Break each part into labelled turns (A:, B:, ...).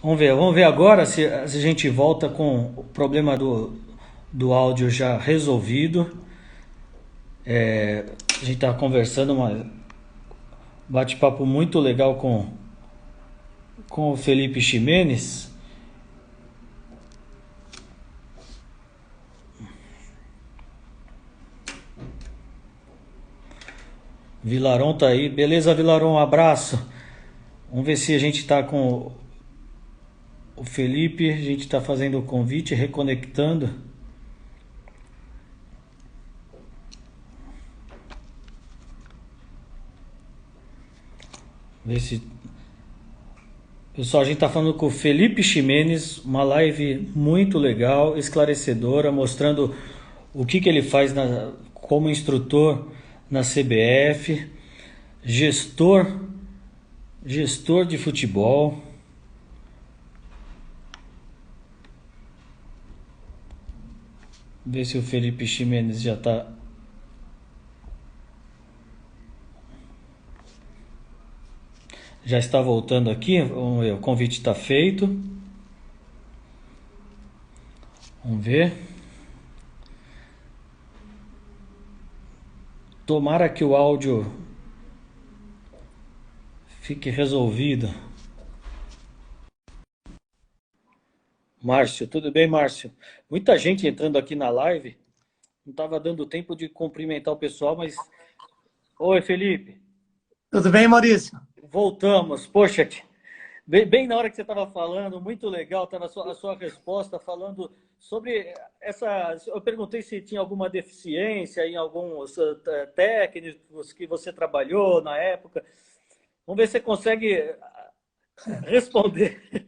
A: Vamos ver agora se a gente volta com o problema do áudio já resolvido. A gente está conversando, um bate-papo muito legal com o Felipe Ximenes. Vilaron tá aí. Beleza, Vilaron, um abraço. Vamos ver se a gente está com o Felipe. A gente está fazendo o convite, reconectando. Ver se Pessoal, a gente está falando com o Felipe Ximenes, uma live muito legal, esclarecedora, mostrando o que ele faz como instrutor na CBF, gestor, gestor de futebol. Ver se o Felipe Ximenes já está voltando aqui. Vamos ver, o convite está feito. Vamos ver. Tomara que o áudio fique resolvido. Márcio, tudo bem, Márcio? Muita gente entrando aqui na live. Não estava dando tempo de cumprimentar o pessoal, mas. Oi, Felipe.
B: Tudo bem, Maurício?
A: Voltamos. Poxa, bem na hora que você estava falando, muito legal, estava a sua resposta falando sobre essa. Eu perguntei se tinha alguma deficiência em alguns técnicos que você trabalhou na época. Vamos ver se você consegue responder.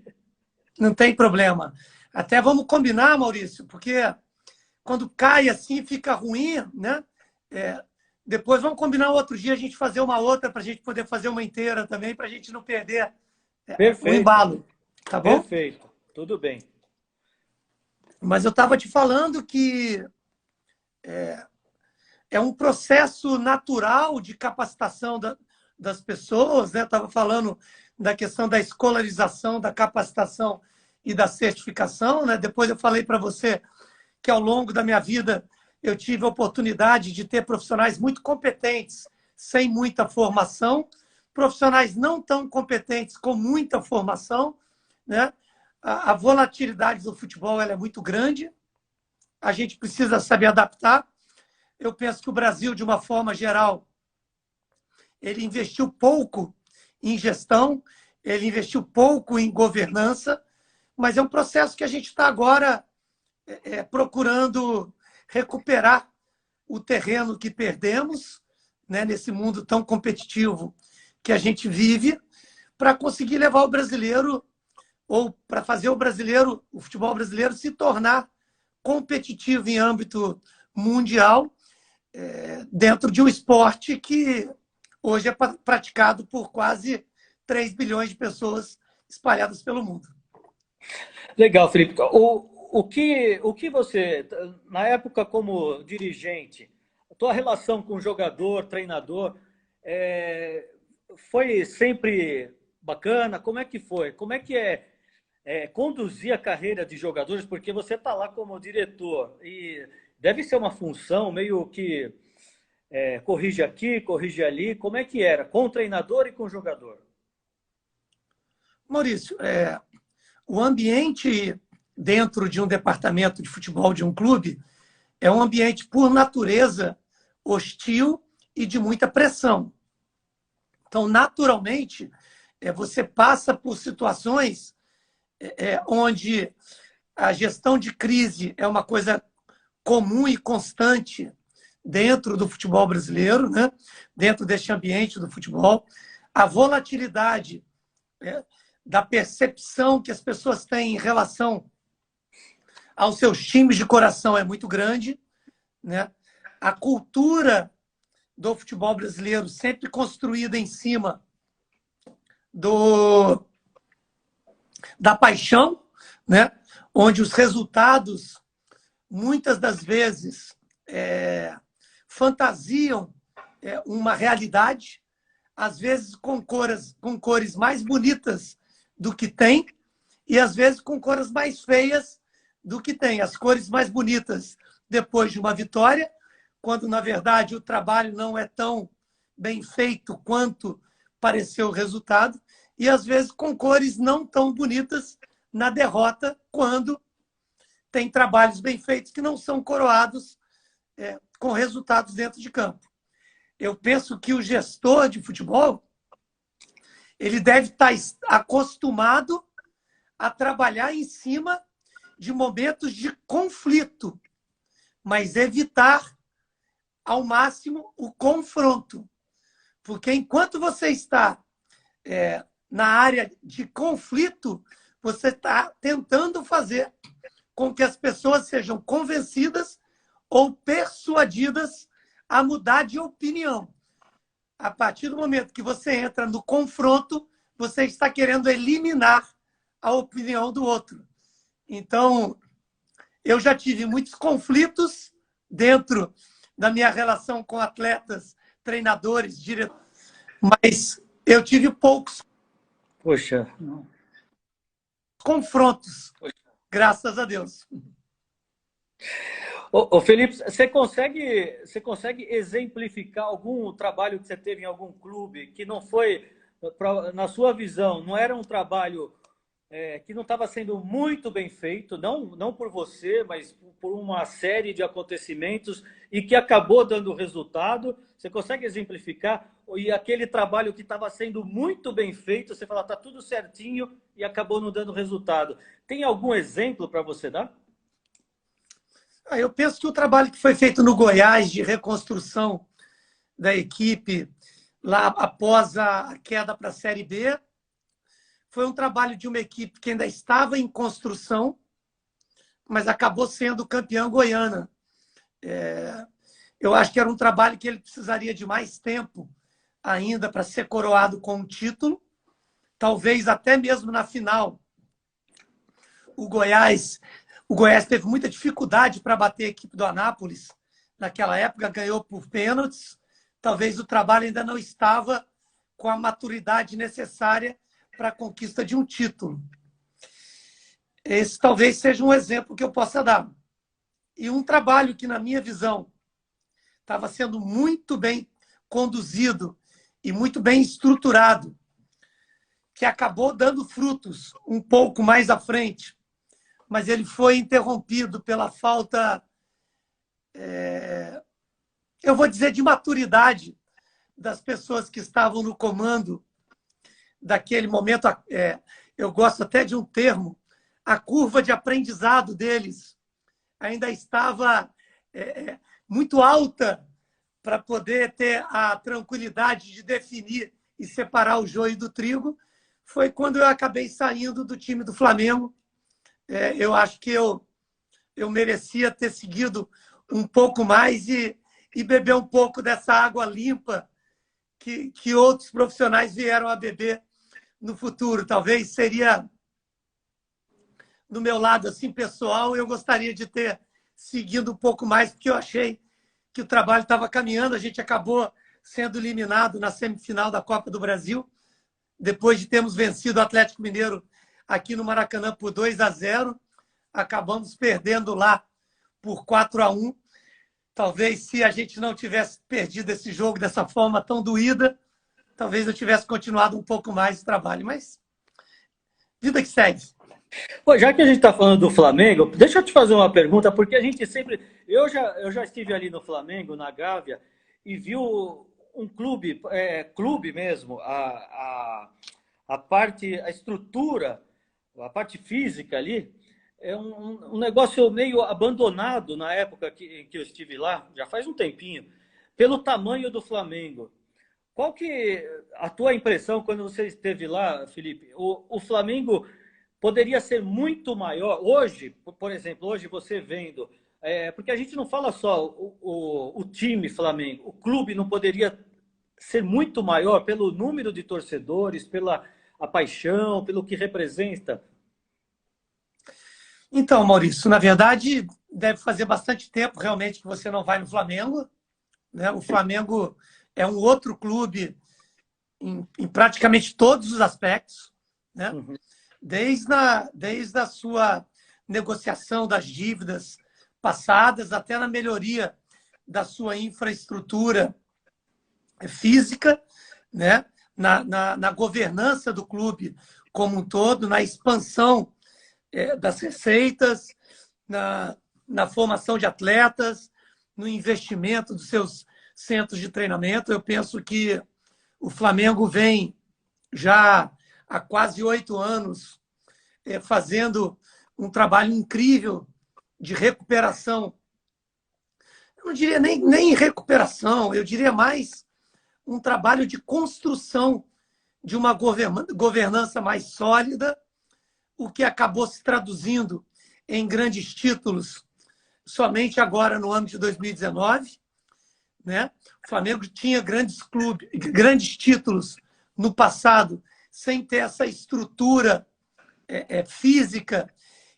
B: Não tem problema. Até vamos combinar, Maurício, porque quando cai assim fica ruim, né? É, depois vamos combinar outro dia a gente fazer uma outra para a gente poder fazer uma inteira também, para a gente não perder o
A: Perfeito,
B: embalo, tá bom?
A: perfeito. Tudo bem.
B: Mas eu estava te falando que é um processo natural de capacitação das pessoas, né? Estava falando da questão da escolarização, da capacitação e da certificação, né? Depois eu falei para você que ao longo da minha vida eu tive a oportunidade de ter profissionais muito competentes, sem muita formação, profissionais não tão competentes com muita formação, né? A volatilidade do futebol ela é muito grande, a gente precisa saber adaptar. Eu penso que o Brasil, de uma forma geral, ele investiu pouco em gestão, ele investiu pouco em governança, mas é um processo que a gente está agora procurando recuperar o terreno que perdemos, né, nesse mundo tão competitivo que a gente vive, para conseguir levar o brasileiro, ou para fazer o futebol brasileiro, se tornar competitivo em âmbito mundial, dentro de um esporte que hoje é praticado por quase 3 bilhões de pessoas espalhadas pelo mundo.
A: Legal, Felipe. O que você, na época como dirigente, a tua relação com jogador, treinador, é, foi sempre bacana? Como é que foi? Como é que conduzir a carreira de jogadores? Porque você está lá como diretor e deve ser uma função meio que corrige aqui, corrige ali. Como é que era com o treinador e com o jogador?
B: Maurício, o ambiente dentro de um departamento de futebol de um clube é um ambiente, por natureza, hostil e de muita pressão. Então, naturalmente, você passa por situações onde a gestão de crise é uma coisa comum e constante dentro do futebol brasileiro, né? Dentro deste ambiente do futebol. A volatilidade da percepção que as pessoas têm em relação aos seus times de coração é muito grande, né? A cultura do futebol brasileiro sempre construída em cima da paixão, né? Onde os resultados, muitas das vezes, fantasiam uma realidade, às vezes com cores mais bonitas do que tem, e às vezes com cores mais feias do que tem. As cores mais bonitas depois de uma vitória, quando, na verdade, o trabalho não é tão bem feito quanto pareceu o resultado, e às vezes com cores não tão bonitas na derrota, quando tem trabalhos bem feitos que não são coroados com resultados dentro de campo. Eu penso que o gestor de futebol ele deve estar acostumado a trabalhar em cima de momentos de conflito, mas evitar ao máximo o confronto. Porque enquanto você está na área de conflito, você está tentando fazer com que as pessoas sejam convencidas ou persuadidas a mudar de opinião. A partir do momento que você entra no confronto, você está querendo eliminar a opinião do outro. Então, eu já tive muitos conflitos dentro da minha relação com atletas, treinadores, diretores, mas eu tive poucos confrontos, graças a Deus.
A: Ô Felipe, você consegue exemplificar algum trabalho que você teve em algum clube que não foi, na sua visão, não era um trabalho que não estava sendo muito bem feito, não por você, mas por uma série de acontecimentos e que acabou dando resultado? Você consegue exemplificar? E aquele trabalho que estava sendo muito bem feito, você fala, está tudo certinho e acabou não dando resultado. Tem algum exemplo para você dar?
B: Eu penso que o trabalho que foi feito no Goiás de reconstrução da equipe lá após a queda para a Série B foi um trabalho de uma equipe que ainda estava em construção, mas acabou sendo campeã goiana. Eu acho que era um trabalho que ele precisaria de mais tempo ainda para ser coroado com um título, talvez até mesmo na final. O Goiás teve muita dificuldade para bater a equipe do Anápolis. Naquela época, ganhou por pênaltis. Talvez o trabalho ainda não estava com a maturidade necessária para a conquista de um título. Esse talvez seja um exemplo que eu possa dar. E um trabalho que, na minha visão, estava sendo muito bem conduzido e muito bem estruturado, que acabou dando frutos um pouco mais à frente, mas ele foi interrompido pela falta, eu vou dizer, de maturidade das pessoas que estavam no comando daquele momento. Eu gosto até de um termo, a curva de aprendizado deles ainda estava muito alta para poder ter a tranquilidade de definir e separar o joio do trigo. Foi quando eu acabei saindo do time do Flamengo. Eu acho que eu merecia ter seguido um pouco mais e beber um pouco dessa água limpa que outros profissionais vieram a beber no futuro. Talvez seria, do meu lado assim, pessoal, eu gostaria de ter seguido um pouco mais, porque eu achei que o trabalho estava caminhando. A gente acabou sendo eliminado na semifinal da Copa do Brasil, depois de termos vencido o Atlético Mineiro aqui no Maracanã por 2-0, acabamos perdendo lá por 4-1. Talvez, se a gente não tivesse perdido esse jogo dessa forma tão doída, talvez eu tivesse continuado um pouco mais o trabalho. Mas vida que segue.
A: Pô, já que a gente está falando do Flamengo, deixa eu te fazer uma pergunta, porque a gente sempre... Eu já estive ali no Flamengo, na Gávea, e vi um clube, clube mesmo, a parte, a estrutura, a parte física ali, é um negócio meio abandonado na época que eu estive lá, já faz um tempinho, pelo tamanho do Flamengo. Qual que a tua impressão quando você esteve lá, Felipe? O Flamengo poderia ser muito maior hoje, por exemplo, hoje você vendo, porque a gente não fala só o time Flamengo, o clube não poderia ser muito maior pelo número de torcedores, pela a paixão, pelo que representa?
B: Então, Maurício, na verdade, deve fazer bastante tempo realmente que você não vai no Flamengo, né? O Flamengo é um outro clube em praticamente todos os aspectos, né? Uhum. desde a sua negociação das dívidas passadas até na melhoria da sua infraestrutura física, né? na governança do clube como um todo, na expansão das receitas, na formação de atletas, no investimento dos seus centros de treinamento. Eu penso que o Flamengo vem já há quase 8 anos fazendo um trabalho incrível de recuperação. Eu não diria nem recuperação, eu diria mais um trabalho de construção de uma governança mais sólida, o que acabou se traduzindo em grandes títulos somente agora no ano de 2019. Né? O Flamengo tinha grandes títulos no passado, sem ter essa estrutura física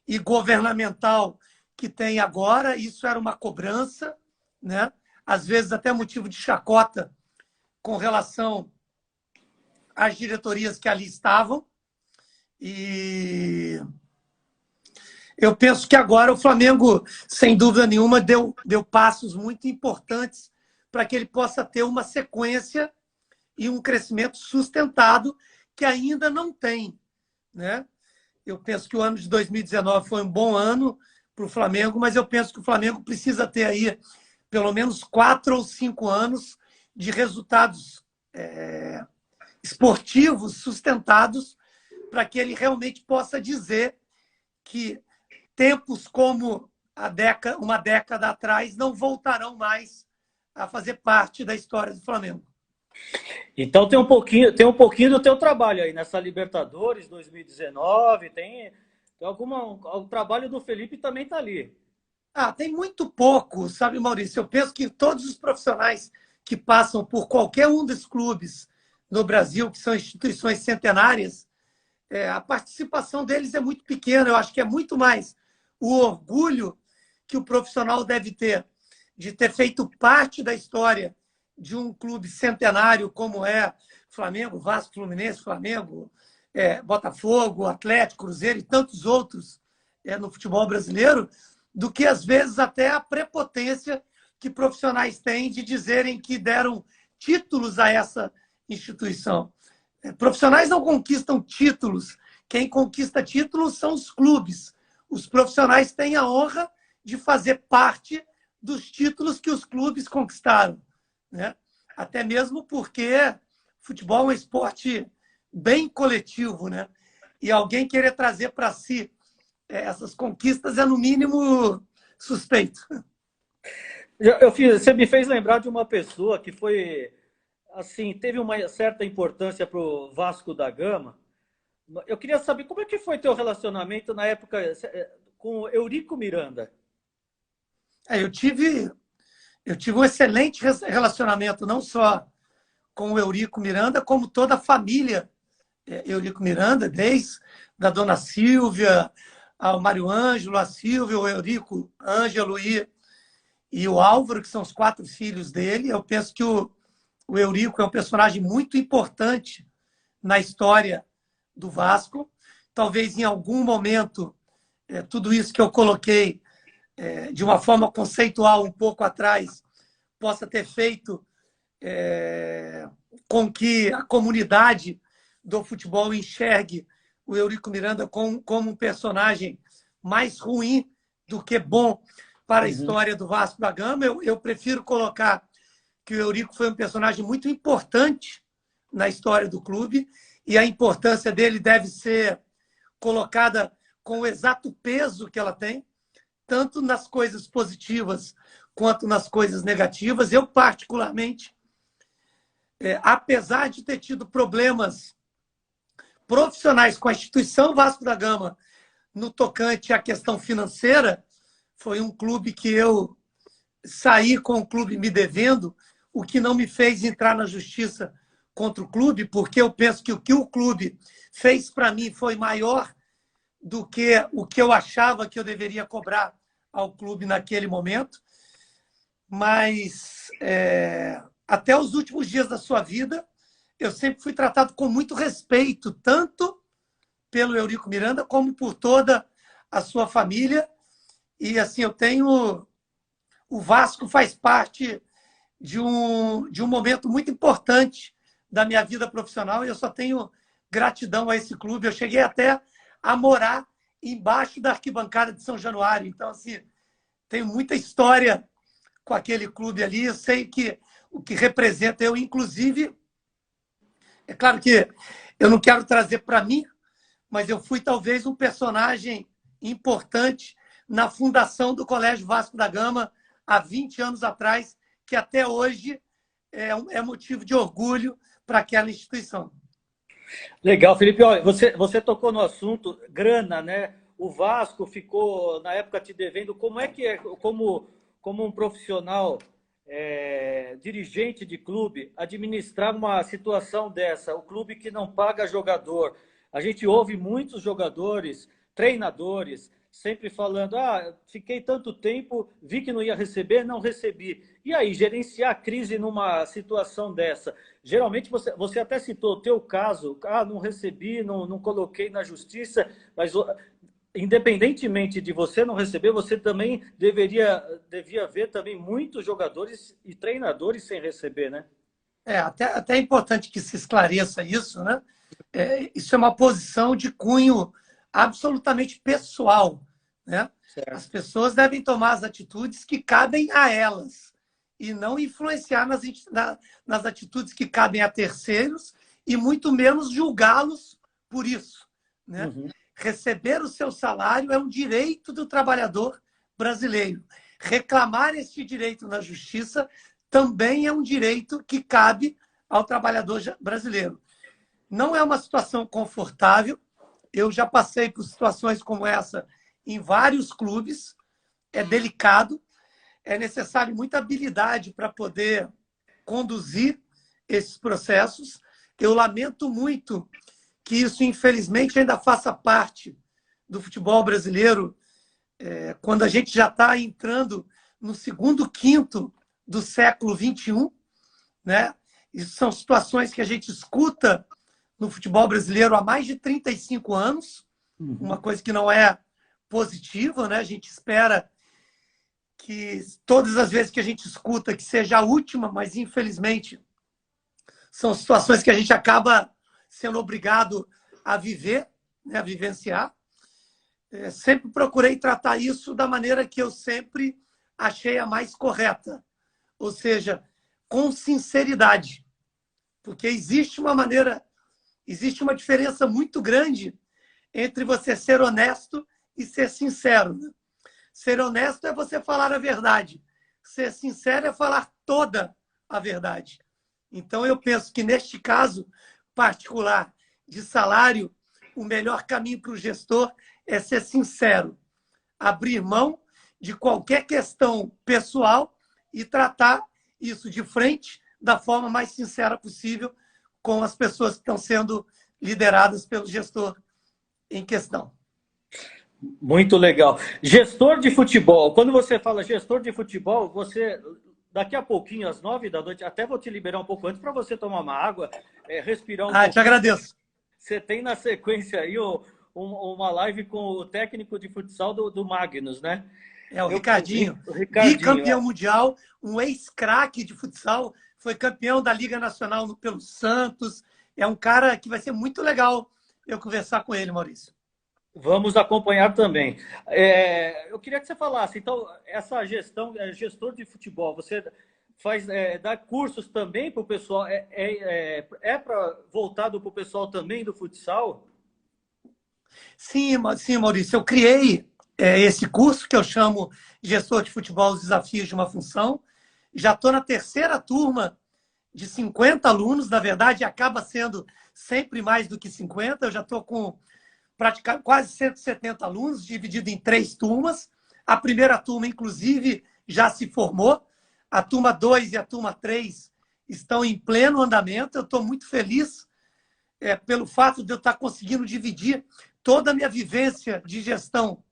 B: e governamental que tem agora. Isso era uma cobrança, né? Às vezes até motivo de chacota com relação às diretorias que ali estavam. E eu penso que agora o Flamengo, sem dúvida nenhuma, deu passos muito importantes para que ele possa ter uma sequência e um crescimento sustentado que ainda não tem. Né? Eu penso que o ano de 2019 foi um bom ano para o Flamengo, mas eu penso que o Flamengo precisa ter aí pelo menos 4 ou 5 anos de resultados esportivos sustentados para que ele realmente possa dizer que tempos como uma década atrás não voltarão mais a fazer parte da história do Flamengo.
A: Então tem um pouquinho do teu trabalho aí nessa Libertadores 2019, tem o trabalho do Felipe também está ali.
B: Tem muito pouco, sabe, Maurício? Eu penso que todos os profissionais que passam por qualquer um dos clubes no Brasil, que são instituições centenárias, a participação deles é muito pequena. Eu acho que é muito mais o orgulho que o profissional deve ter de ter feito parte da história de um clube centenário como é Flamengo, Vasco, Fluminense, Flamengo, Botafogo, Atlético, Cruzeiro e tantos outros no futebol brasileiro, do que, às vezes, até a prepotência que profissionais têm de dizerem que deram títulos a essa instituição. Profissionais não conquistam títulos. Quem conquista títulos são os clubes. Os profissionais têm a honra de fazer parte dos títulos que os clubes conquistaram. Né? Até mesmo porque futebol é um esporte bem coletivo. Né? E alguém querer trazer para si essas conquistas é, no mínimo, suspeito.
A: Você me fez lembrar de uma pessoa que foi, assim, teve uma certa importância para o Vasco da Gama. Eu queria saber como é que foi teu relacionamento na época com o Eurico Miranda.
B: Eu tive um excelente relacionamento, não só com o Eurico Miranda, como toda a família Eurico Miranda, desde a dona Silvia, ao Mário Ângelo, a Silvia, o Eurico, Ângelo e o Álvaro, que são os 4 filhos dele. Eu penso que o Eurico é um personagem muito importante na história do Vasco. Talvez em algum momento tudo isso que eu coloquei de uma forma conceitual um pouco atrás possa ter feito com que a comunidade do futebol enxergue o Eurico Miranda como um personagem mais ruim do que bom para a história do Vasco da Gama. Eu prefiro colocar que o Eurico foi um personagem muito importante na história do clube e a importância dele deve ser colocada com o exato peso que ela tem, tanto nas coisas positivas quanto nas coisas negativas. Eu, particularmente, apesar de ter tido problemas profissionais com a instituição Vasco da Gama no tocante à questão financeira, foi um clube que eu saí com o clube me devendo, o que não me fez entrar na justiça contra o clube, porque eu penso que o que o clube fez para mim foi maior do que o que eu achava que eu deveria cobrar ao clube naquele momento. Mas até os últimos dias da sua vida, eu sempre fui tratado com muito respeito, tanto pelo Eurico Miranda, como por toda a sua família. E assim, eu tenho... O Vasco faz parte de um momento muito importante da minha vida profissional e eu só tenho gratidão a esse clube. Eu cheguei até a morar embaixo da arquibancada de São Januário. Então, assim, tenho muita história com aquele clube ali. Eu sei que o que representa eu, inclusive... É claro que eu não quero trazer para mim, mas eu fui talvez um personagem importante na fundação do Colégio Vasco da Gama há 20 anos atrás, que até hoje é motivo de orgulho para aquela instituição.
A: Legal, Felipe. Olha, você tocou no assunto grana, né? O Vasco ficou, na época, te devendo. Como é que é, como um profissional, dirigente de clube, administrar uma situação dessa? O clube que não paga jogador. A gente ouve muitos jogadores, treinadores, sempre falando, fiquei tanto tempo, vi que não ia receber, não recebi. E aí, gerenciar a crise numa situação dessa? Geralmente, você até citou o teu caso, não recebi, não coloquei na justiça, mas independentemente de você não receber, você também devia ver também muitos jogadores e treinadores sem receber, né?
B: Até é importante que se esclareça isso, né? Isso é uma posição de cunho absolutamente pessoal, né?
A: Certo.
B: As pessoas devem tomar as atitudes que cabem a elas e não influenciar nas atitudes que cabem a terceiros e muito menos julgá-los por isso, né?
A: Uhum.
B: Receber o seu salário é um direito do trabalhador brasileiro. Reclamar este direito na justiça também é um direito que cabe ao trabalhador brasileiro. Não é uma situação confortável. Eu já passei por situações como essa em vários clubes. É delicado. É necessário muita habilidade para poder conduzir esses processos. Eu lamento muito que isso, infelizmente, ainda faça parte do futebol brasileiro, quando a gente já está entrando no segundo quinto do século XXI, né? Isso são situações que a gente escuta no futebol brasileiro há mais de 35 anos, uma coisa que não é positiva, né? A gente espera que todas as vezes que a gente escuta que seja a última, mas infelizmente são situações que a gente acaba sendo obrigado a viver, né? A vivenciar. Sempre procurei tratar isso da maneira que eu sempre achei a mais correta, ou seja, com sinceridade, porque existe uma diferença muito grande entre você ser honesto e ser sincero. Ser honesto é você falar a verdade. Ser sincero é falar toda a verdade. Então, eu penso que, neste caso particular de salário, o melhor caminho para o gestor é ser sincero. Abrir mão de qualquer questão pessoal e tratar isso de frente da forma mais sincera possível com as pessoas que estão sendo lideradas pelo gestor em questão.
A: Muito legal. Gestor de futebol. Quando você fala gestor de futebol, você, daqui a pouquinho, às 9 da noite, até vou te liberar um pouco antes para você tomar uma água, respirar um pouco.
B: Te agradeço.
A: Você tem na sequência aí uma live com o técnico de futsal do Magnus, né?
B: O Ricardinho.
A: Ricardinho,
B: bicampeão mundial, um ex-craque de futsal, foi campeão da Liga Nacional pelo Santos. É um cara que vai ser muito legal eu conversar com ele, Maurício.
A: Vamos acompanhar também. Eu queria que você falasse, então, essa gestão, gestor de futebol, você dá cursos também para o pessoal? Voltado para o pessoal também do futsal?
B: Sim, Maurício. Eu criei esse curso que eu chamo Gestor de Futebol, os Desafios de uma Função. Já estou na 3ª turma de 50 alunos. Na verdade, acaba sendo sempre mais do que 50. Eu já estou com praticamente quase 170 alunos, dividido em 3 turmas. A primeira turma, inclusive, já se formou. A turma 2 e a turma 3 estão em pleno andamento. Eu estou muito feliz pelo fato de eu estar conseguindo dividir toda a minha vivência de gestão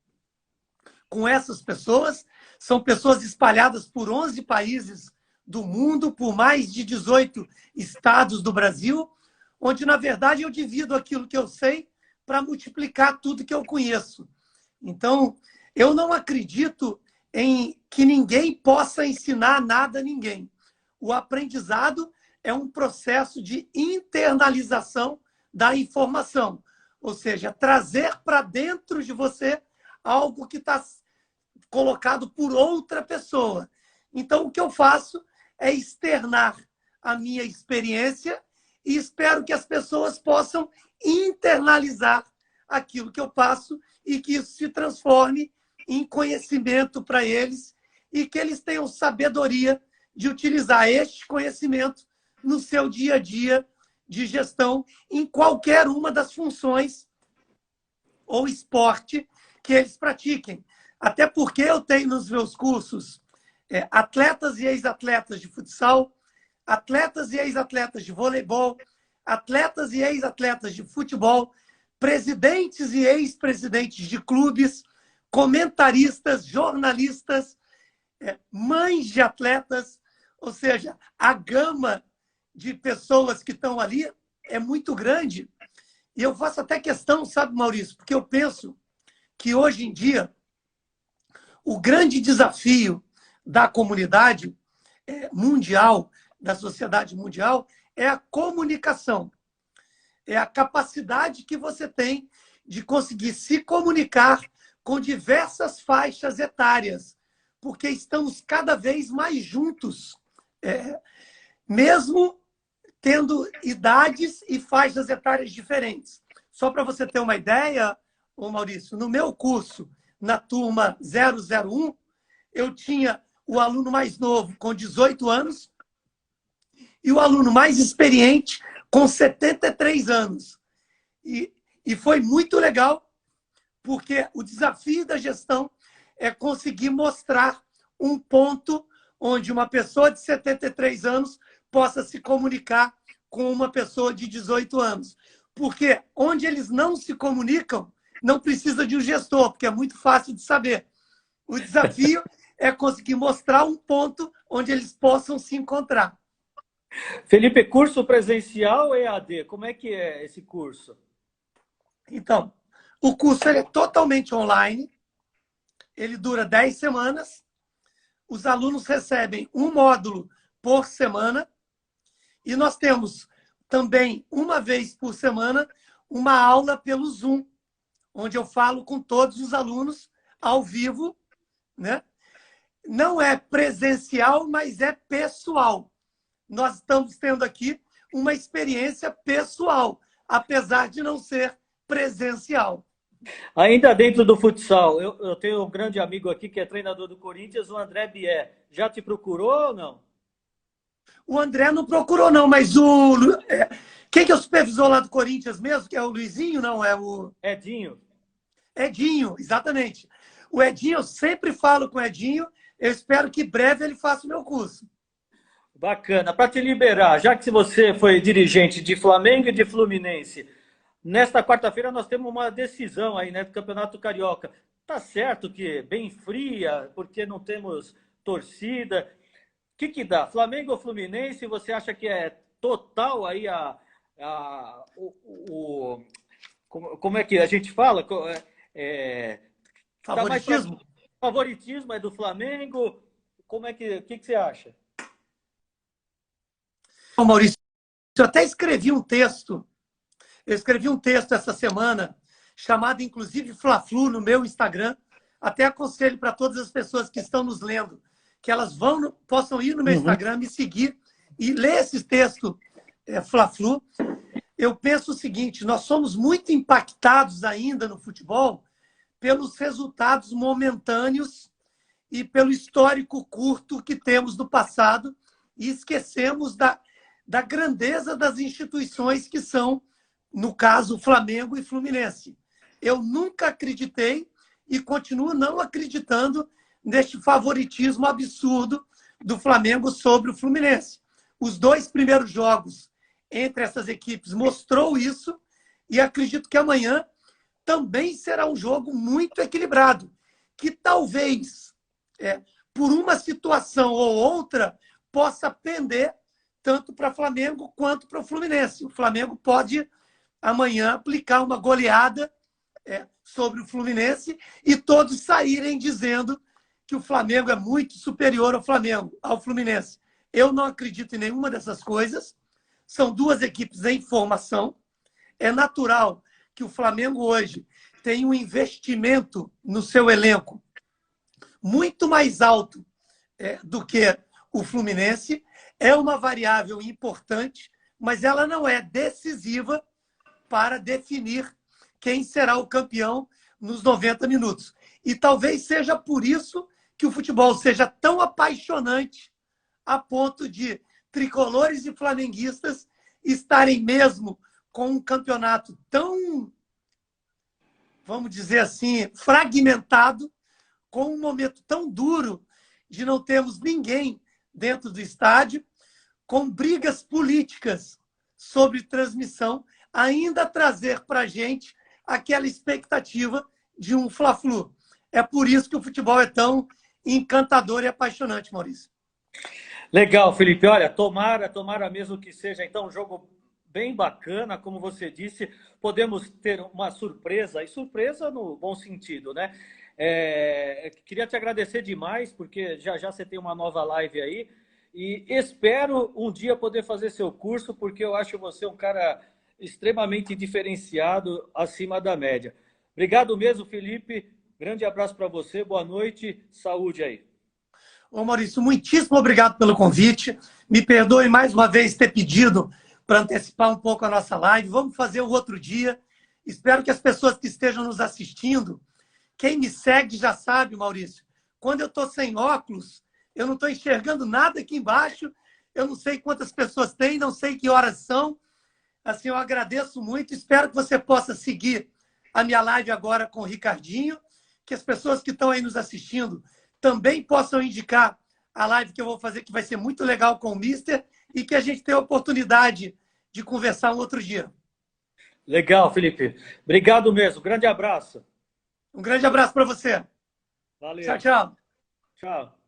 B: com essas pessoas. São pessoas espalhadas por 11 países do mundo, por mais de 18 estados do Brasil, onde, na verdade, eu divido aquilo que eu sei para multiplicar tudo que eu conheço. Então, eu não acredito em que ninguém possa ensinar nada a ninguém. O aprendizado é um processo de internalização da informação, ou seja, trazer para dentro de você algo que está colocado por outra pessoa. Então, o que eu faço é externar a minha experiência e espero que as pessoas possam internalizar aquilo que eu passo e que isso se transforme em conhecimento para eles e que eles tenham sabedoria de utilizar este conhecimento no seu dia a dia de gestão em qualquer uma das funções ou esporte que eles pratiquem. Até porque eu tenho nos meus cursos atletas e ex-atletas de futsal, atletas e ex-atletas de voleibol, atletas e ex-atletas de futebol, presidentes e ex-presidentes de clubes, comentaristas, jornalistas, mães de atletas, ou seja, a gama de pessoas que estão ali é muito grande. E eu faço até questão, sabe, Maurício, porque eu penso que hoje em dia o grande desafio da comunidade mundial, da sociedade mundial, é a comunicação. É a capacidade que você tem de conseguir se comunicar com diversas faixas etárias, porque estamos cada vez mais juntos, mesmo tendo idades e faixas etárias diferentes. Só para você ter uma ideia, Maurício, no meu curso, na turma 001, eu tinha o aluno mais novo com 18 anos e o aluno mais experiente com 73 anos. E foi muito legal, porque o desafio da gestão é conseguir mostrar um ponto onde uma pessoa de 73 anos possa se comunicar com uma pessoa de 18 anos. Porque onde eles não se comunicam, não precisa de um gestor, porque é muito fácil de saber. O desafio é conseguir mostrar um ponto onde eles possam se encontrar.
A: Felipe, curso presencial ou EAD? Como é que é esse curso?
B: Então, o curso é totalmente online, ele dura 10 semanas, os alunos recebem um módulo por semana e nós temos também, uma vez por semana, uma aula pelo Zoom, onde eu falo com todos os alunos ao vivo, né? Não é presencial, mas é pessoal. Nós estamos tendo aqui uma experiência pessoal, apesar de não ser presencial.
A: Ainda dentro do futsal, eu tenho um grande amigo aqui que é treinador do Corinthians, o André Bier. Já te procurou ou não?
B: O André não procurou, não, mas quem que é o supervisor lá do Corinthians mesmo? Que é o Luizinho, não? É o
A: Edinho.
B: Edinho, exatamente. O Edinho, eu sempre falo com o Edinho, eu espero que breve ele faça o meu curso.
A: Bacana. Para te liberar, já que você foi dirigente de Flamengo e de Fluminense, nesta quarta-feira nós temos uma decisão aí, né, do Campeonato Carioca. Tá certo que bem fria, porque não temos torcida. O que dá? Flamengo ou Fluminense? Você acha que é total aí como é que a gente fala?
B: Favoritismo?
A: Favoritismo é do Flamengo? Como é que você acha?
B: Bom, Maurício, eu até escrevi um texto. Eu escrevi um texto essa semana, chamado, inclusive, Fla-Flu, no meu Instagram. Até aconselho para todas as pessoas que estão nos lendo, que elas possam ir no meu Instagram, me seguir e ler esse texto Fla-Flu. Eu penso o seguinte, nós somos muito impactados ainda no futebol pelos resultados momentâneos e pelo histórico curto que temos do passado e esquecemos da grandeza das instituições que são, no caso, Flamengo e Fluminense. Eu nunca acreditei e continuo não acreditando neste favoritismo absurdo do Flamengo sobre o Fluminense. Os 2 primeiros jogos entre essas equipes mostrou isso e acredito que amanhã também será um jogo muito equilibrado, que talvez, por uma situação ou outra, possa pender tanto para Flamengo quanto para o Fluminense. O Flamengo pode amanhã aplicar uma goleada sobre o Fluminense e todos saírem dizendo que o Flamengo é muito superior ao Fluminense. Eu não acredito em nenhuma dessas coisas. São duas equipes em formação. É natural que o Flamengo hoje tenha um investimento no seu elenco muito mais alto do que o Fluminense. É uma variável importante, mas ela não é decisiva para definir quem será o campeão nos 90 minutos. E talvez seja por isso que o futebol seja tão apaixonante a ponto de tricolores e flamenguistas estarem mesmo com um campeonato tão, vamos dizer assim, fragmentado, com um momento tão duro de não termos ninguém dentro do estádio, com brigas políticas sobre transmissão, ainda trazer para a gente aquela expectativa de um Fla-Flu. É por isso que o futebol é tão encantador e apaixonante, Maurício.
A: Legal, Felipe. Olha, tomara mesmo que seja então um jogo bem bacana, como você disse, podemos ter uma surpresa, e surpresa no bom sentido, né? Queria te agradecer demais, porque já você tem uma nova live aí, e espero um dia poder fazer seu curso, porque eu acho você um cara extremamente diferenciado, acima da média. Obrigado mesmo, Felipe. Grande abraço para você, boa noite, saúde aí.
B: Ô Maurício, muitíssimo obrigado pelo convite. Me perdoe mais uma vez ter pedido para antecipar um pouco a nossa live. Vamos fazer o outro dia. Espero que as pessoas que estejam nos assistindo, quem me segue já sabe, Maurício, quando eu estou sem óculos, eu não estou enxergando nada aqui embaixo, eu não sei quantas pessoas tem, não sei que horas são. Assim, eu agradeço muito. Espero que você possa seguir a minha live agora com o Ricardinho, que as pessoas que estão aí nos assistindo também possam indicar a live que eu vou fazer, que vai ser muito legal com o Mister, e que a gente tenha a oportunidade de conversar um outro dia.
A: Legal, Felipe. Obrigado mesmo. Grande abraço.
B: Um grande abraço para você.
A: Valeu.
B: Tchau, tchau.
A: Tchau.